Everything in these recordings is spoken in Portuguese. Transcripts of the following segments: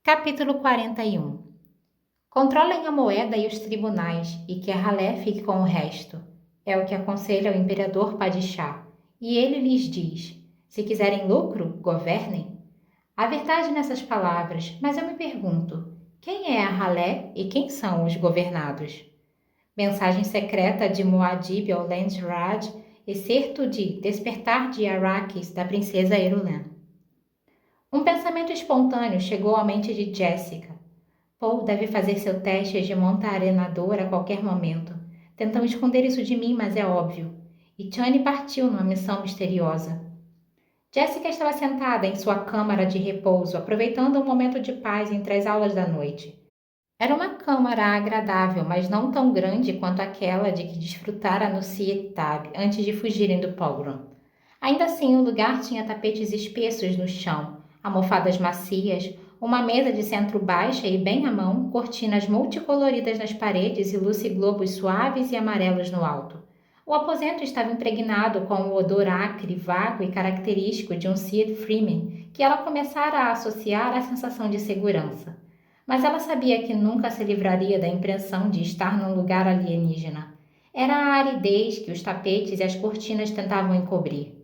Capítulo 41. Controlem a moeda e os tribunais, e que a ralé fique com o resto. É o que aconselha o imperador Padishá. E ele lhes diz: se quiserem lucro, governem. Há verdade nessas palavras, mas eu me pergunto: quem é a ralé e quem são os governados? Mensagem secreta de Muad'Dib ao Landsraad, excerto de Despertar de Arrakis, da princesa Irulan. Um pensamento espontâneo chegou à mente de Jessica. Paul deve fazer seu teste de monta-arenador a qualquer momento. Tentam esconder isso de mim, mas é óbvio. E Chani partiu numa missão misteriosa. Jessica estava sentada em sua câmara de repouso, aproveitando um momento de paz entre as aulas da noite. Era uma câmara agradável, mas não tão grande quanto aquela de que desfrutara no Siettab antes de fugirem do pogrom. Ainda assim, o lugar tinha tapetes espessos no chão, almofadas macias, uma mesa de centro baixa e bem à mão, cortinas multicoloridas nas paredes e luce-globos suaves e amarelos no alto. O aposento estava impregnado com o odor acre, vago e característico de um Seed Freeman, que ela começara a associar à sensação de segurança. Mas ela sabia que nunca se livraria da impressão de estar num lugar alienígena. Era a aridez que os tapetes e as cortinas tentavam encobrir.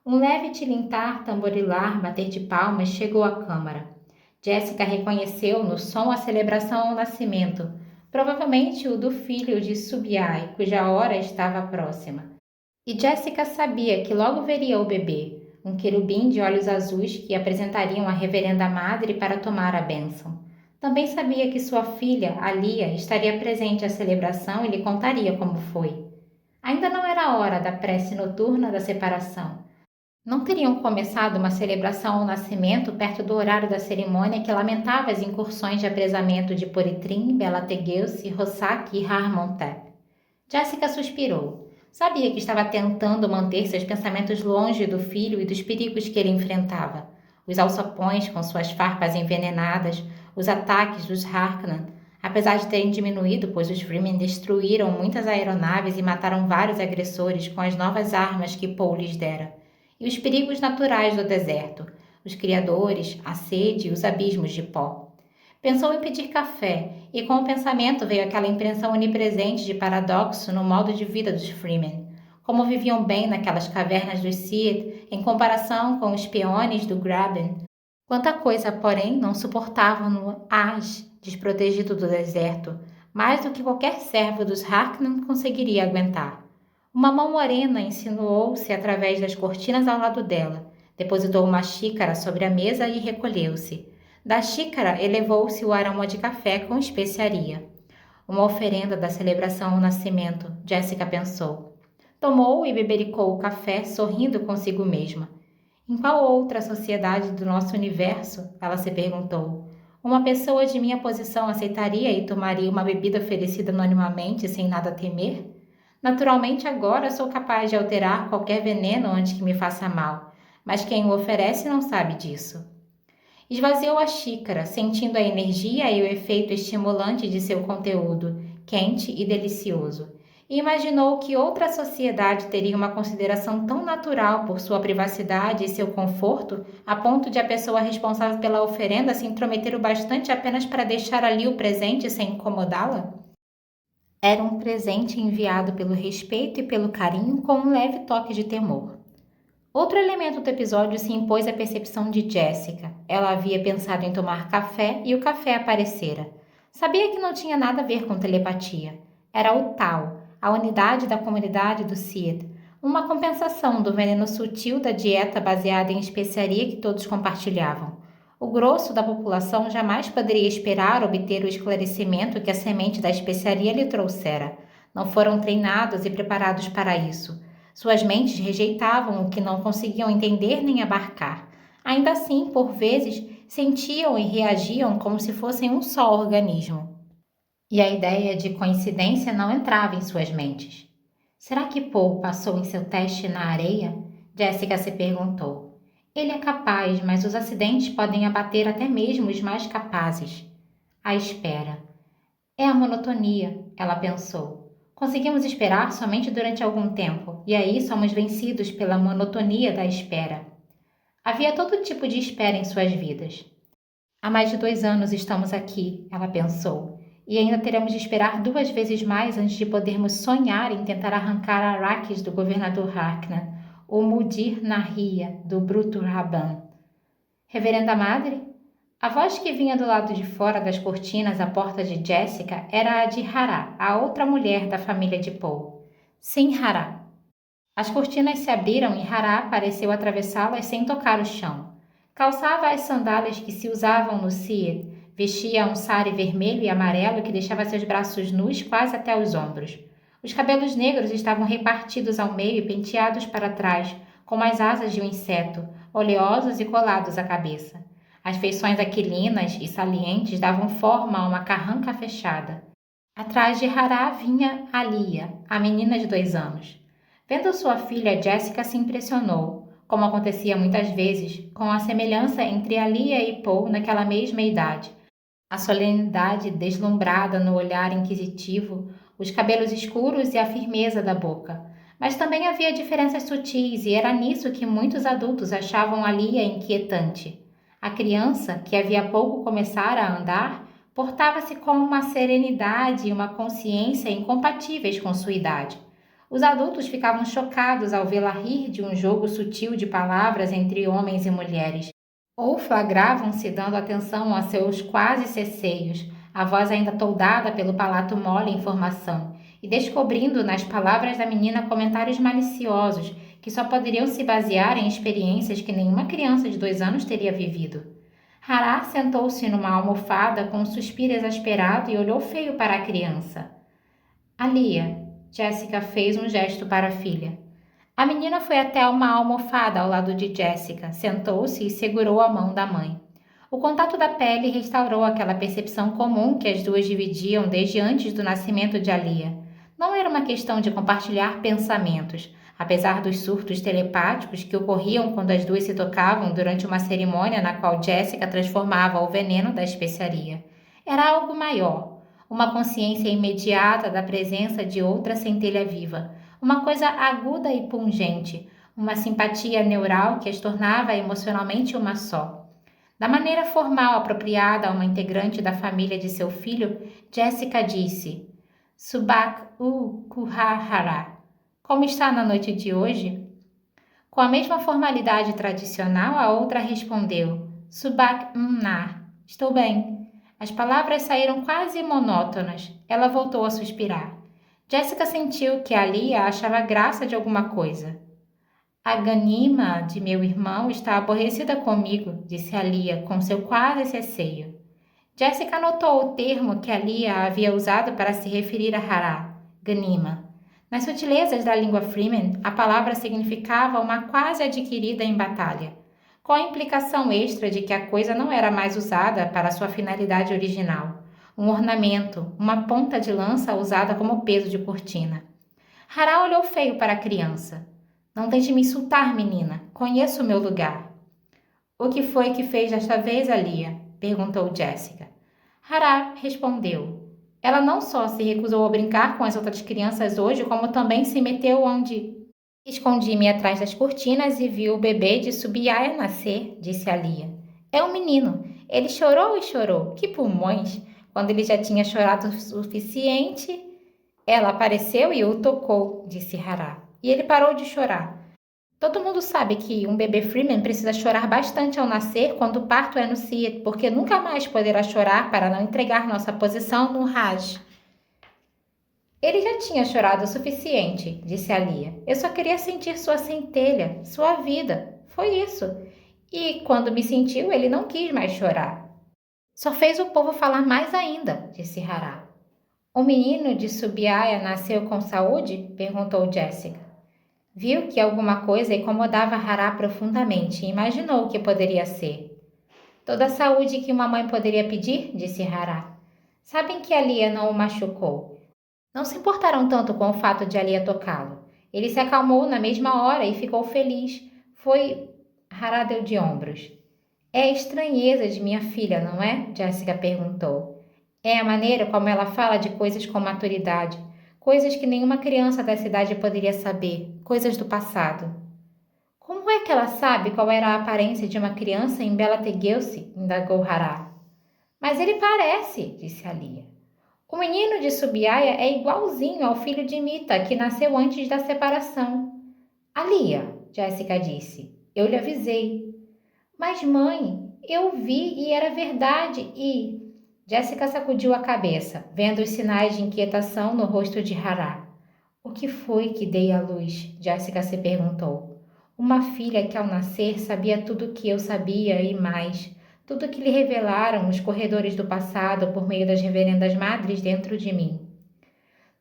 Um leve tilintar, tamborilar, bater de palmas chegou à câmara. Jessica reconheceu no som a celebração ao nascimento, provavelmente o do filho de Subiai, cuja hora estava próxima. E Jessica sabia que logo veria o bebê, um querubim de olhos azuis que apresentariam a reverenda madre para tomar a bênção. Também sabia que sua filha, Alia, estaria presente à celebração e lhe contaria como foi. Ainda não era a hora da prece noturna da separação. Não teriam começado uma celebração ao nascimento perto do horário da cerimônia que lamentava as incursões de apresamento de Poritrim, Belateguelse, Rossac e Harmontep. Jessica suspirou. Sabia que estava tentando manter seus pensamentos longe do filho e dos perigos que ele enfrentava. Os alçapões com suas farpas envenenadas, os ataques dos Harkonnen, apesar de terem diminuído, pois os Fremen destruíram muitas aeronaves e mataram vários agressores com as novas armas que Paul lhes dera. E os perigos naturais do deserto, os criadores, a sede e os abismos de pó. Pensou em pedir café, e com o pensamento veio aquela impressão onipresente de paradoxo no modo de vida dos Fremen. Como viviam bem naquelas cavernas dos Seed, em comparação com os peões do Graben. Quanta coisa, porém, não suportavam no Aj, desprotegido do deserto, mais do que qualquer servo dos Harkonnen conseguiria aguentar. Uma mão morena insinuou-se através das cortinas ao lado dela, depositou uma xícara sobre a mesa e recolheu-se. Da xícara elevou-se o aroma de café com especiaria. Uma oferenda da celebração ao nascimento, Jessica pensou. Tomou e bebericou o café, sorrindo consigo mesma. Em qual outra sociedade do nosso universo, ela se perguntou, uma pessoa de minha posição aceitaria e tomaria uma bebida oferecida anonimamente sem nada temer? Naturalmente agora sou capaz de alterar qualquer veneno antes que me faça mal, mas quem o oferece não sabe disso. Esvaziou a xícara, sentindo a energia e o efeito estimulante de seu conteúdo, quente e delicioso, e imaginou que outra sociedade teria uma consideração tão natural por sua privacidade e seu conforto, a ponto de a pessoa responsável pela oferenda se intrometer o bastante apenas para deixar ali o presente sem incomodá-la? Era um presente enviado pelo respeito e pelo carinho com um leve toque de temor. Outro elemento do episódio se impôs à percepção de Jessica. Ela havia pensado em tomar café e o café aparecera. Sabia que não tinha nada a ver com telepatia. Era o Tau, a unidade da comunidade do Seed, uma compensação do veneno sutil da dieta baseada em especiaria que todos compartilhavam. O grosso da população jamais poderia esperar obter o esclarecimento que a semente da especiaria lhe trouxera. Não foram treinados e preparados para isso. Suas mentes rejeitavam o que não conseguiam entender nem abarcar. Ainda assim, por vezes, sentiam e reagiam como se fossem um só organismo. E a ideia de coincidência não entrava em suas mentes. Será que Paul passou em seu teste na areia? Jessica se perguntou. Ele é capaz, mas os acidentes podem abater até mesmo os mais capazes. A espera. É a monotonia, ela pensou. Conseguimos esperar somente durante algum tempo, e aí somos vencidos pela monotonia da espera. Havia todo tipo de espera em suas vidas. Há mais de 2 anos estamos aqui, ela pensou, e ainda teremos de esperar 2 vezes mais antes de podermos sonhar em tentar arrancar Arrakis do governador Harknan, ou Mudir Nahia, do Bruto Raban. Reverenda Madre? A voz que vinha do lado de fora das cortinas à porta de Jessica era a de Hará, a outra mulher da família de Paul. Sim, Hará. As cortinas se abriram e Hará pareceu atravessá-las sem tocar o chão. Calçava as sandálias que se usavam no Cid, vestia um sari vermelho e amarelo que deixava seus braços nus quase até os ombros. Os cabelos negros estavam repartidos ao meio e penteados para trás, como as asas de um inseto, oleosos e colados à cabeça. As feições aquilinas e salientes davam forma a uma carranca fechada. Atrás de Hará vinha Alia, a menina de 2 anos. Vendo sua filha, Jessica se impressionou, como acontecia muitas vezes, com a semelhança entre Alia e Paul naquela mesma idade. A solenidade deslumbrada no olhar inquisitivo, os cabelos escuros e a firmeza da boca. Mas também havia diferenças sutis e era nisso que muitos adultos achavam Alia inquietante. A criança, que havia pouco começara a andar, portava-se com uma serenidade e uma consciência incompatíveis com sua idade. Os adultos ficavam chocados ao vê-la rir de um jogo sutil de palavras entre homens e mulheres, ou flagravam-se dando atenção a seus quase cesseios, a voz ainda toldada pelo palato mole em formação, e descobrindo nas palavras da menina comentários maliciosos que só poderiam se basear em experiências que nenhuma criança de 2 anos teria vivido. Hará sentou-se numa almofada com um suspiro exasperado e olhou feio para a criança. Alia, Jessica fez um gesto para a filha. A menina foi até uma almofada ao lado de Jessica, sentou-se e segurou a mão da mãe. O contato da pele restaurou aquela percepção comum que as duas dividiam desde antes do nascimento de Alia. Não era uma questão de compartilhar pensamentos, apesar dos surtos telepáticos que ocorriam quando as duas se tocavam durante uma cerimônia na qual Jessica transformava o veneno da especiaria. Era algo maior, uma consciência imediata da presença de outra centelha viva, uma coisa aguda e pungente, uma simpatia neural que as tornava emocionalmente uma só. Da maneira formal apropriada a uma integrante da família de seu filho, Jessica disse: Subak Kuhahara. Como está na noite de hoje? Com a mesma formalidade tradicional, a outra respondeu: Subak Mnar. Estou bem. As palavras saíram quase monótonas. Ela voltou a suspirar. Jessica sentiu que Alia achava graça de alguma coisa. A Ganima de meu irmão está aborrecida comigo, disse Alia com seu quase cesseio. Jessica notou o termo que Alia havia usado para se referir a Hará, Ganima. Nas sutilezas da língua Fremen, a palavra significava uma quase adquirida em batalha, com a implicação extra de que a coisa não era mais usada para sua finalidade original, um ornamento, uma ponta de lança usada como peso de cortina. Hará olhou feio para a criança. Não tente me insultar, menina. Conheço o meu lugar. O que foi que fez desta vez, Alia? Perguntou Jessica. Hará respondeu. Ela não só se recusou a brincar com as outras crianças hoje, como também se meteu onde... Escondi-me atrás das cortinas e vi o bebê de Subiaia nascer, disse Alia. É um menino. Ele chorou e chorou. Que pulmões! Quando ele já tinha chorado o suficiente... Ela apareceu e o tocou, disse Hará. E ele parou de chorar. Todo mundo sabe que um bebê Fremen precisa chorar bastante ao nascer quando o parto é no Cid, porque nunca mais poderá chorar para não entregar nossa posição no Raj. Ele já tinha chorado o suficiente, disse Alia. Eu só queria sentir sua centelha, sua vida. Foi isso. E quando me sentiu, ele não quis mais chorar. Só fez o povo falar mais ainda, disse Hará. O menino de Subiaia nasceu com saúde? Perguntou Jessica. Viu que alguma coisa incomodava Hará profundamente e imaginou o que poderia ser. Toda a saúde que uma mãe poderia pedir, disse Hará. Sabem que Alia não o machucou. Não se importaram tanto com o fato de Alia tocá-lo. Ele se acalmou na mesma hora e ficou feliz. Hará deu de ombros. É a estranheza de minha filha, não é? Jessica perguntou. É a maneira como ela fala de coisas com maturidade, coisas que nenhuma criança da cidade poderia saber, coisas do passado. Como é que ela sabe qual era a aparência de uma criança em Bela Teguelse? Indagou Hará. Mas ele parece, disse Alia. O menino de Subiaia é igualzinho ao filho de Mita, que nasceu antes da separação. Alia, Jéssica disse, eu lhe avisei. Mas, mãe, eu vi e era verdade e... Jéssica sacudiu a cabeça, vendo os sinais de inquietação no rosto de Hará. O que foi que dei à luz? Jéssica se perguntou. Uma filha que ao nascer sabia tudo o que eu sabia e mais. Tudo o que lhe revelaram os corredores do passado por meio das reverendas madres dentro de mim.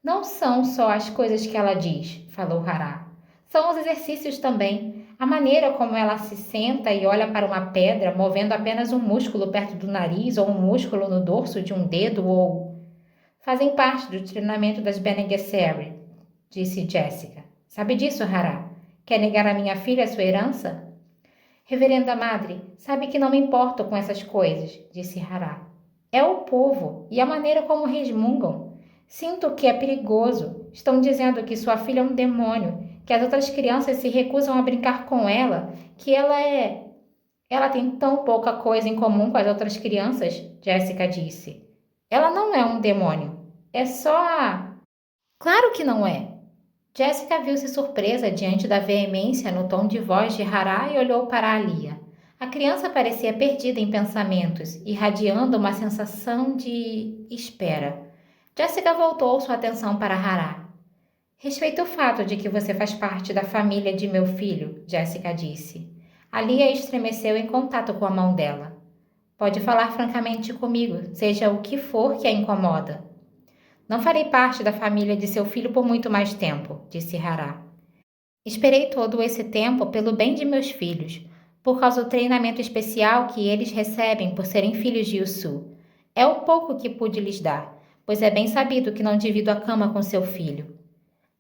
Não são só as coisas que ela diz, falou Hará. São os exercícios também. A maneira como ela se senta e olha para uma pedra, movendo apenas um músculo perto do nariz ou um músculo no dorso de um dedo ou... Fazem parte do treinamento das Bene Gesserit, disse Jéssica. Sabe disso, Hará? Quer negar a minha filha a sua herança? Reverenda Madre, sabe que não me importo com essas coisas, disse Hará. É o povo e a maneira como resmungam. Sinto que é perigoso. Estão dizendo que sua filha é um demônio, que as outras crianças se recusam a brincar com ela, que ela é... Ela tem tão pouca coisa em comum com as outras crianças, Jéssica disse. Ela não é um demônio. É só a... Claro que não é. Jéssica viu-se surpresa diante da veemência no tom de voz de Hará e olhou para Alia. A criança parecia perdida em pensamentos, irradiando uma sensação de espera. Jéssica voltou sua atenção para Hará. Respeito o fato de que você faz parte da família de meu filho, Jéssica disse. Alia estremeceu em contato com a mão dela. Pode falar francamente comigo, seja o que for que a incomoda. Não farei parte da família de seu filho por muito mais tempo, disse Hará. Esperei todo esse tempo pelo bem de meus filhos, por causa do treinamento especial que eles recebem por serem filhos de Yusu. É o pouco que pude lhes dar, pois é bem sabido que não divido a cama com seu filho.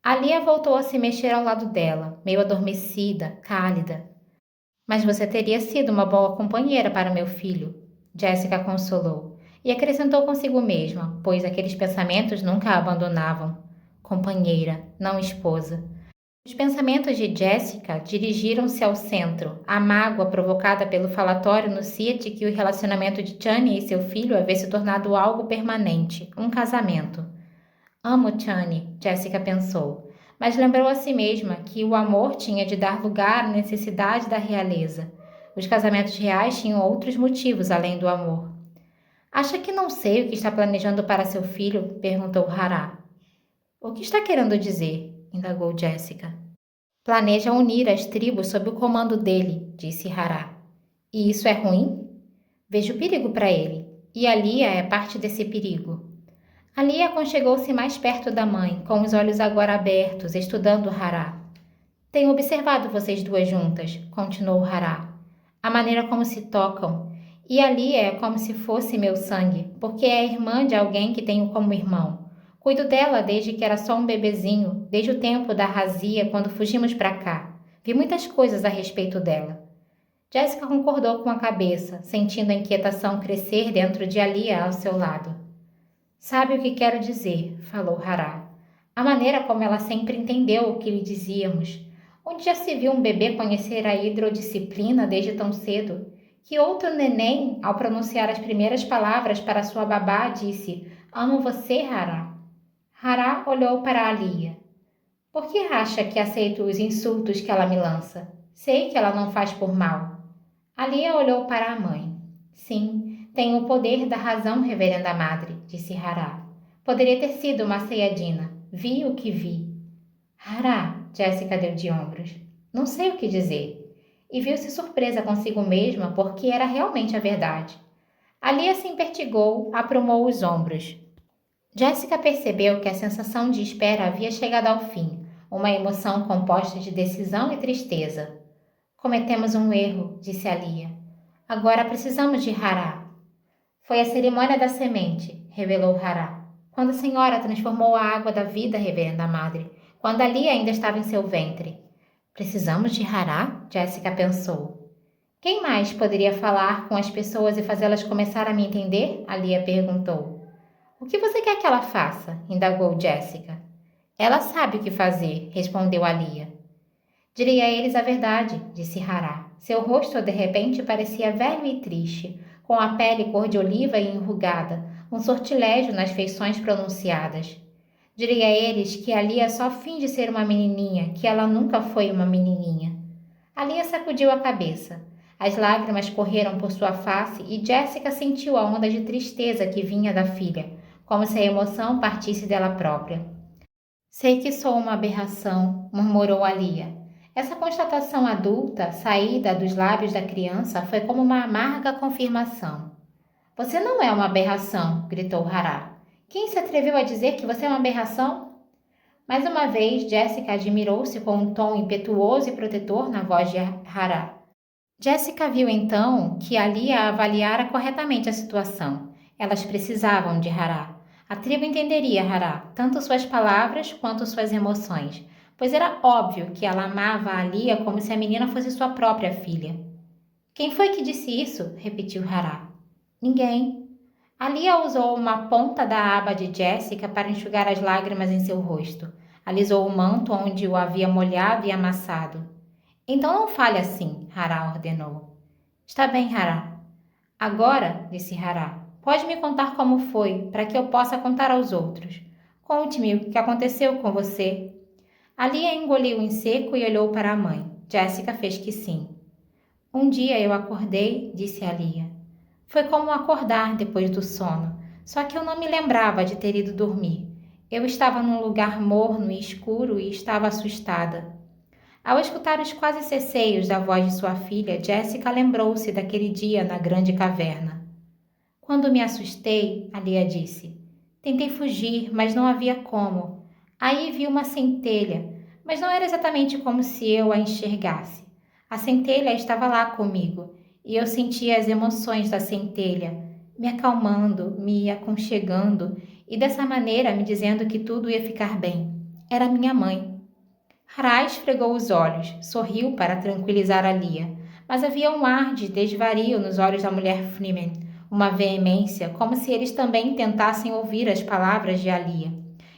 Alia voltou a se mexer ao lado dela, meio adormecida, cálida. Mas você teria sido uma boa companheira para meu filho, Jéssica consolou. E acrescentou consigo mesma, pois aqueles pensamentos nunca a abandonavam. Companheira, não esposa. Os pensamentos de Jéssica dirigiram-se ao centro, à mágoa provocada pelo falatório no CIET que o relacionamento de Chani e seu filho havia se tornado algo permanente, um casamento. Amo Chani, Jéssica pensou, mas lembrou a si mesma que o amor tinha de dar lugar à necessidade da realeza. Os casamentos reais tinham outros motivos além do amor. Acha que não sei o que está planejando para seu filho? Perguntou Hará. O que está querendo dizer? Indagou Jéssica. Planeja unir as tribos sob o comando dele, disse Hará. E isso é ruim? Vejo perigo para ele, e Alia é parte desse perigo. Alia aconchegou-se mais perto da mãe, com os olhos agora abertos, estudando Hará. Tenho observado vocês duas juntas, continuou Hará. A maneira como se tocam. E Alia é como se fosse meu sangue, porque é irmã de alguém que tenho como irmão. Cuido dela desde que era só um bebezinho, desde o tempo da razia, quando fugimos para cá. Vi muitas coisas a respeito dela. Jéssica concordou com a cabeça, sentindo a inquietação crescer dentro de Alia ao seu lado. Sabe o que quero dizer, falou Hará. A maneira como ela sempre entendeu o que lhe dizíamos. Onde já se viu um bebê conhecer a hidrodisciplina desde tão cedo? Que outro neném, ao pronunciar as primeiras palavras para sua babá, disse: Amo você, Hará. Hará olhou para Alia. Por que acha que aceito os insultos que ela me lança? Sei que ela não faz por mal. Alia olhou para a mãe. Sim, tenho o poder da razão, reverenda madre, disse Hará. Poderia ter sido uma ceiadina. Vi o que vi. Hará, Jéssica deu de ombros. Não sei o que dizer. E viu-se surpresa consigo mesma porque era realmente a verdade. Alia se impertigou, aprumou os ombros. Jéssica percebeu que a sensação de espera havia chegado ao fim, uma emoção composta de decisão e tristeza. Cometemos um erro, disse Alia. Agora precisamos de Hará. Foi a cerimônia da semente, revelou Hará. Quando a senhora transformou a água da vida, reverenda madre, quando Alia ainda estava em seu ventre. Precisamos de Hará? Jéssica pensou. Quem mais poderia falar com as pessoas e fazê-las começar a me entender? Alia perguntou. O que você quer que ela faça? Indagou Jéssica. Ela sabe o que fazer, respondeu Alia. Direi a eles a verdade, disse Hará. Seu rosto de repente parecia velho e triste, com a pele cor de oliva e enrugada, um sortilégio nas feições pronunciadas. Diria a eles que a Lia só finge ser uma menininha, que ela nunca foi uma menininha. A Lia sacudiu a cabeça. As lágrimas correram por sua face e Jessica sentiu a onda de tristeza que vinha da filha, como se a emoção partisse dela própria. Sei que sou uma aberração, murmurou a Lia. Essa constatação adulta, saída dos lábios da criança, foi como uma amarga confirmação. Você não é uma aberração, gritou Hará. Quem se atreveu a dizer que você é uma aberração? Mais uma vez, Jessica admirou-se com um tom impetuoso e protetor na voz de Hará. Jessica viu então que a Lia avaliara corretamente a situação. Elas precisavam de Hará. A tribo entenderia Hará, tanto suas palavras quanto suas emoções, pois era óbvio que ela amava a Lia como se a menina fosse sua própria filha. Quem foi que disse isso? Repetiu Hará. Ninguém. A Lia usou uma ponta da aba de Jessica para enxugar as lágrimas em seu rosto. Alisou o manto onde o havia molhado e amassado. Então não fale assim, Hará ordenou. Está bem, Hará. Agora, disse Hará, pode me contar como foi, para que eu possa contar aos outros. Conte-me o que aconteceu com você. A Lia engoliu em seco e olhou para a mãe. Jessica fez que sim. Um dia eu acordei, disse a Lia. Foi como acordar depois do sono, só que eu não me lembrava de ter ido dormir. Eu estava num lugar morno e escuro e estava assustada. Ao escutar os quase cesseios da voz de sua filha, Jessica lembrou-se daquele dia na grande caverna. Quando me assustei, a Lia disse. Tentei fugir, mas não havia como. Aí vi uma centelha, mas não era exatamente como se eu a enxergasse. A centelha estava lá comigo, e eu sentia as emoções da centelha, me acalmando, me aconchegando, e dessa maneira me dizendo que tudo ia ficar bem. Era minha mãe. Hará esfregou os olhos, sorriu para tranquilizar a Lia, mas havia um ar de desvario nos olhos da mulher Freeman, uma veemência, como se eles também tentassem ouvir as palavras de Alia.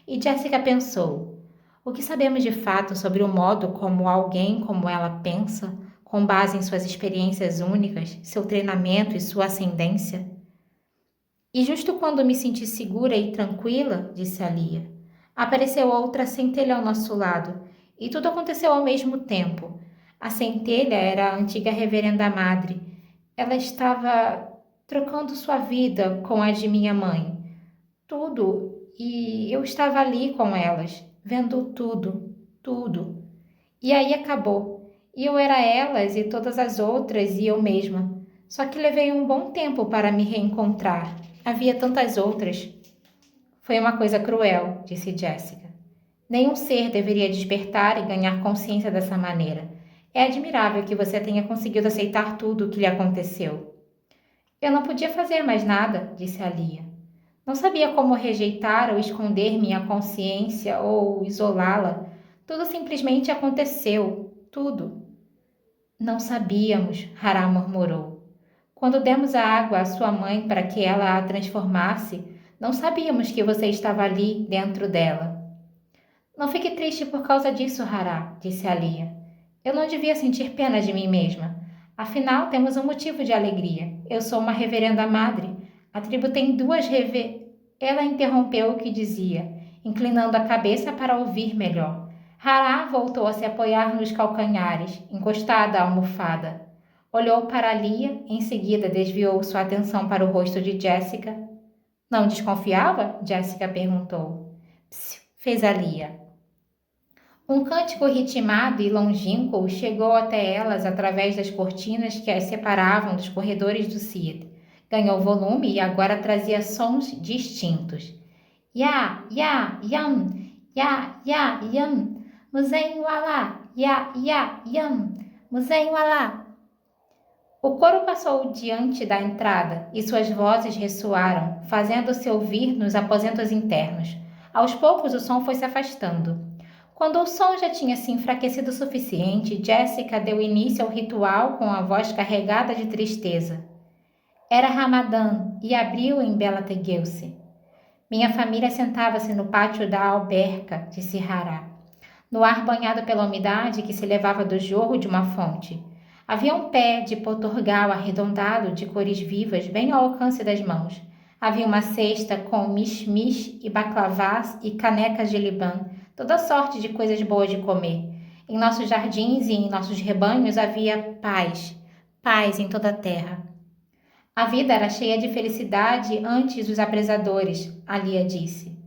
E Jessica pensou, o que sabemos de fato sobre o modo como alguém como ela pensa, com base em suas experiências únicas, seu treinamento e sua ascendência? E justo quando me senti segura e tranquila, disse Alia, apareceu outra centelha ao nosso lado, e tudo aconteceu ao mesmo tempo. A centelha era a antiga reverenda madre. Ela estava trocando sua vida com a de minha mãe. Tudo. E eu estava ali com elas, vendo tudo, tudo. E aí acabou. E eu era elas e todas as outras e eu mesma. Só que levei um bom tempo para me reencontrar. Havia tantas outras. Foi uma coisa cruel, disse Jessica. Nenhum ser deveria despertar e ganhar consciência dessa maneira. É admirável que você tenha conseguido aceitar tudo o que lhe aconteceu. Eu não podia fazer mais nada, disse a Lia. Não sabia como rejeitar ou esconder minha consciência ou isolá-la. Tudo simplesmente aconteceu. Tudo. Não sabíamos, Hará murmurou. Quando demos a água à sua mãe para que ela a transformasse, não sabíamos que você estava ali dentro dela. Não fique triste por causa disso, Hará, disse a Lia. Eu não devia sentir pena de mim mesma. Afinal, temos um motivo de alegria. Eu sou uma reverenda madre. A tribo tem duas Ela interrompeu o que dizia, inclinando a cabeça para ouvir melhor. Hará voltou a se apoiar nos calcanhares, encostada à almofada. Olhou para Lia, em seguida desviou sua atenção para o rosto de Jessica. Não desconfiava? Jessica perguntou. Psiu, fez a Lia. Um cântico ritmado e longínquo chegou até elas através das cortinas que as separavam dos corredores do Cid. Ganhou volume e agora trazia sons distintos. Ya, ya, yam, ya, ya, yam, Muzen wala, ya, yam, Muzen wala. O coro passou diante da entrada e suas vozes ressoaram, fazendo-se ouvir nos aposentos internos. Aos poucos o som foi se afastando. Quando o som já tinha se enfraquecido o suficiente, Jessica deu início ao ritual com a voz carregada de tristeza. Era Ramadã e abriu em Bela Teguelse. Minha família sentava-se no pátio da alberca, disse Hará, no ar banhado pela umidade que se levava do jorro de uma fonte. Havia um pé de potorgal arredondado de cores vivas bem ao alcance das mãos. Havia uma cesta com mish-mish e baklavás e canecas de libã, toda sorte de coisas boas de comer. Em nossos jardins e em nossos rebanhos havia paz, paz em toda a terra. A vida era cheia de felicidade antes dos apresadores, Alia disse.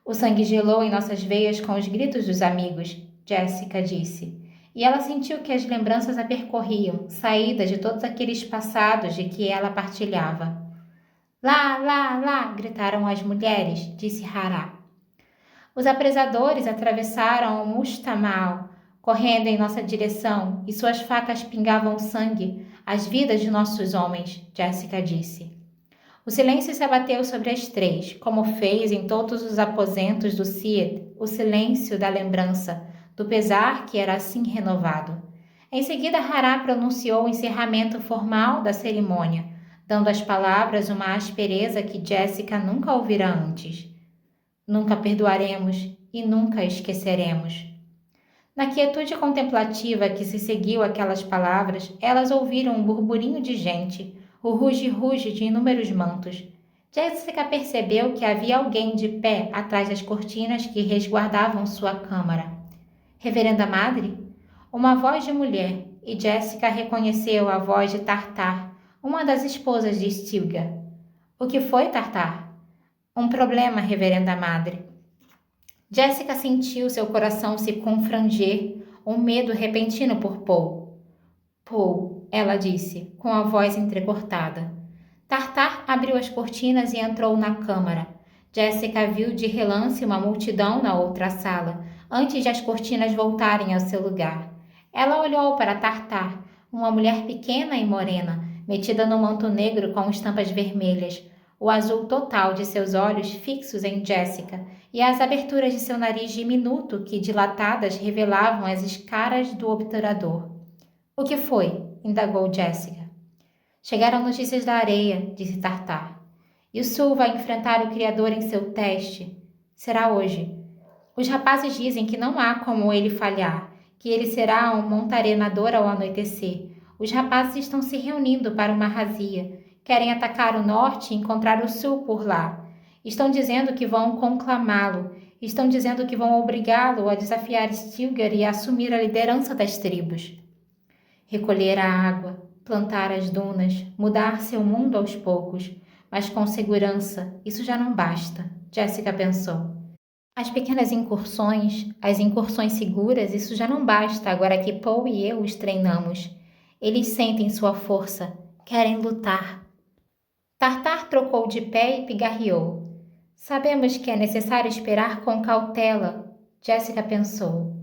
O sangue gelou em nossas veias com os gritos dos amigos, Jessica disse. E ela sentiu que as lembranças a percorriam, saídas de todos aqueles passados de que ela partilhava. Lá, lá, lá! Gritaram as mulheres, disse Hará. Os apresadores atravessaram o Mustamal, correndo em nossa direção, e suas facas pingavam sangue, as vidas de nossos homens, Jessica disse. O silêncio se abateu sobre as três, como fez em todos os aposentos do Cid, o silêncio da lembrança, do pesar que era assim renovado. Em seguida, Hará pronunciou o encerramento formal da cerimônia, dando às palavras uma aspereza que Jessica nunca ouvira antes. Nunca perdoaremos e nunca esqueceremos. Na quietude contemplativa que se seguiu àquelas palavras, elas ouviram um burburinho de gente, o ruge-ruge de inúmeros mantos. Jessica percebeu que havia alguém de pé atrás das cortinas que resguardavam sua câmara. Reverenda Madre? Uma voz de mulher, e Jessica reconheceu a voz de Tartar, uma das esposas de Stilgar. O que foi, Tartar? Um problema, Reverenda Madre. Jessica sentiu seu coração se confranger, um medo repentino por Paul. Paul, ela disse, com a voz entrecortada. Tartar abriu as cortinas e entrou na câmara. Jessica viu de relance uma multidão na outra sala, antes de as cortinas voltarem ao seu lugar. Ela olhou para Tartar, uma mulher pequena e morena, metida num manto negro com estampas vermelhas, o azul total de seus olhos fixos em Jessica e as aberturas de seu nariz diminuto que, dilatadas, revelavam as escaras do obturador. O que foi? Indagou Jessica. Chegaram notícias da areia, disse Tartar. Yusul vai enfrentar o Criador em seu teste. Será hoje. Os rapazes dizem que não há como ele falhar, que ele será um montarenador ao anoitecer. Os rapazes estão se reunindo para uma razia. Querem atacar o norte e encontrar o sul por lá. Estão dizendo que vão conclamá-lo. Estão dizendo que vão obrigá-lo a desafiar Stilgar e a assumir a liderança das tribos. Recolher a água, plantar as dunas, mudar seu mundo aos poucos. Mas com segurança, isso já não basta, Jessica pensou. As pequenas incursões, as incursões seguras, isso já não basta agora que Paul e eu os treinamos. Eles sentem sua força, querem lutar. Tartar trocou de pé e pigarreou. Sabemos que é necessário esperar com cautela, Jessica pensou.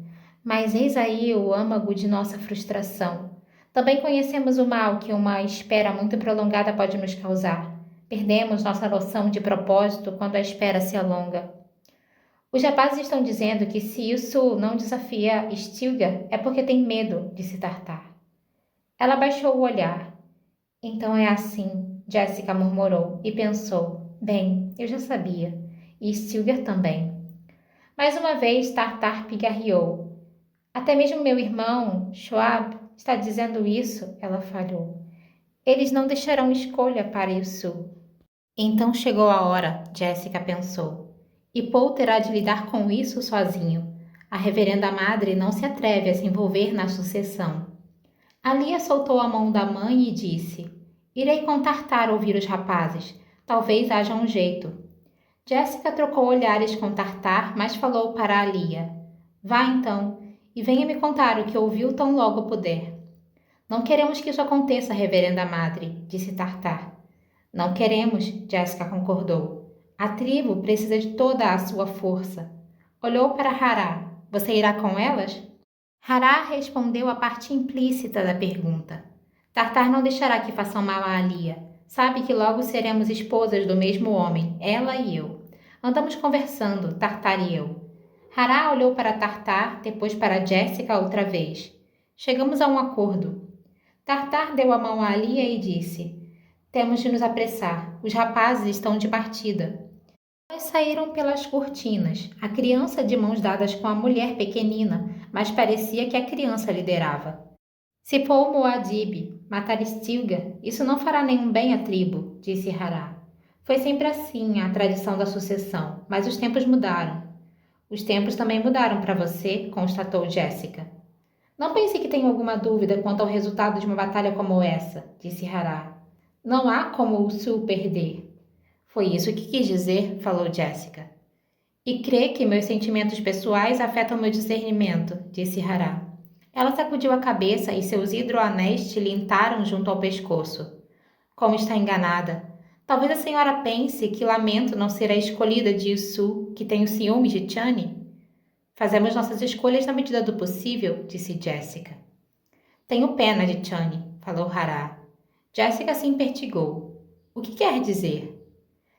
Mas eis aí o âmago de nossa frustração. Também conhecemos o mal que uma espera muito prolongada pode nos causar. Perdemos nossa noção de propósito quando a espera se alonga. Os rapazes estão dizendo que se Yusul não desafia Stilgar é porque tem medo, disse Tartar. Ela baixou o olhar. Então é assim, Jessica murmurou e pensou. Bem, eu já sabia. E Stilgar também. Mais uma vez Tartar pigarreou. Até mesmo meu irmão, Schwab, está dizendo isso, ela falhou. Eles não deixarão escolha para Yusul. Então chegou a hora, Jessica pensou. E Paul terá de lidar com isso sozinho. A reverenda madre não se atreve a se envolver na sucessão. Alia soltou a mão da mãe e disse: Irei com Tartar ouvir os rapazes. Talvez haja um jeito. Jessica trocou olhares com Tartar, mas falou para Alia: Vá então, e venha me contar o que ouviu tão logo puder. Não queremos que isso aconteça, reverenda madre, disse Tartar. Não queremos, Jessica concordou. A tribo precisa de toda a sua força. Olhou para Hará. Você irá com elas? Hará respondeu a parte implícita da pergunta. Tartar não deixará que façam mal a Alia. Sabe que logo seremos esposas do mesmo homem, ela e eu. Andamos conversando, Tartar e eu. Hará olhou para Tartar, depois para Jessica outra vez. Chegamos a um acordo. Tartar deu a mão a Alia e disse: Temos de nos apressar. Os rapazes estão de partida. Elas saíram pelas cortinas, a criança de mãos dadas com a mulher pequenina, mas parecia que a criança liderava. Se for o Muad'Dib matar Stilgar, isso não fará nenhum bem à tribo, disse Hará. Foi sempre assim a tradição da sucessão, mas os tempos mudaram. Os tempos também mudaram para você, constatou Jéssica. Não pense que tenho alguma dúvida quanto ao resultado de uma batalha como essa, disse Hará. Não há como o Sul perder. Foi isso que quis dizer, falou Jéssica. E crê que meus sentimentos pessoais afetam meu discernimento, disse Hará. Ela sacudiu a cabeça e seus hidroanéis tilintaram junto ao pescoço. Como está enganada. Talvez a senhora pense que lamento não ser a escolhida de Yusu, que tem o ciúme de Chani. Fazemos nossas escolhas na medida do possível, disse Jéssica. Tenho pena de Chani, falou Hará. Jéssica se impertigou. O que quer dizer?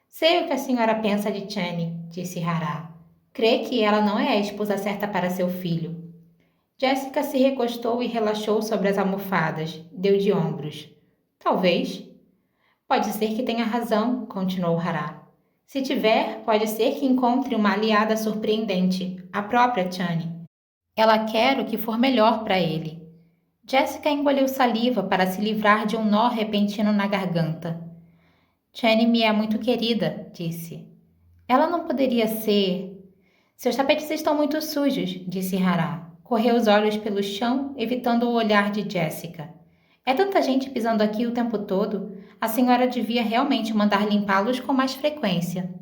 Sei o que a senhora pensa de Chani, disse Hará. Crê que ela não é a esposa certa para seu filho. Jéssica se recostou e relaxou sobre as almofadas. Deu de ombros. Talvez. Pode ser que tenha razão, continuou Hará. Se tiver, pode ser que encontre uma aliada surpreendente, a própria Chani. Ela quer o que for melhor para ele. Jéssica engoliu saliva para se livrar de um nó repentino na garganta. Chani me é muito querida, disse. Ela não poderia ser... Seus tapetes estão muito sujos, disse Hará. Correu os olhos pelo chão, evitando o olhar de Jéssica. É tanta gente pisando aqui o tempo todo. A senhora devia realmente mandar limpá-los com mais frequência.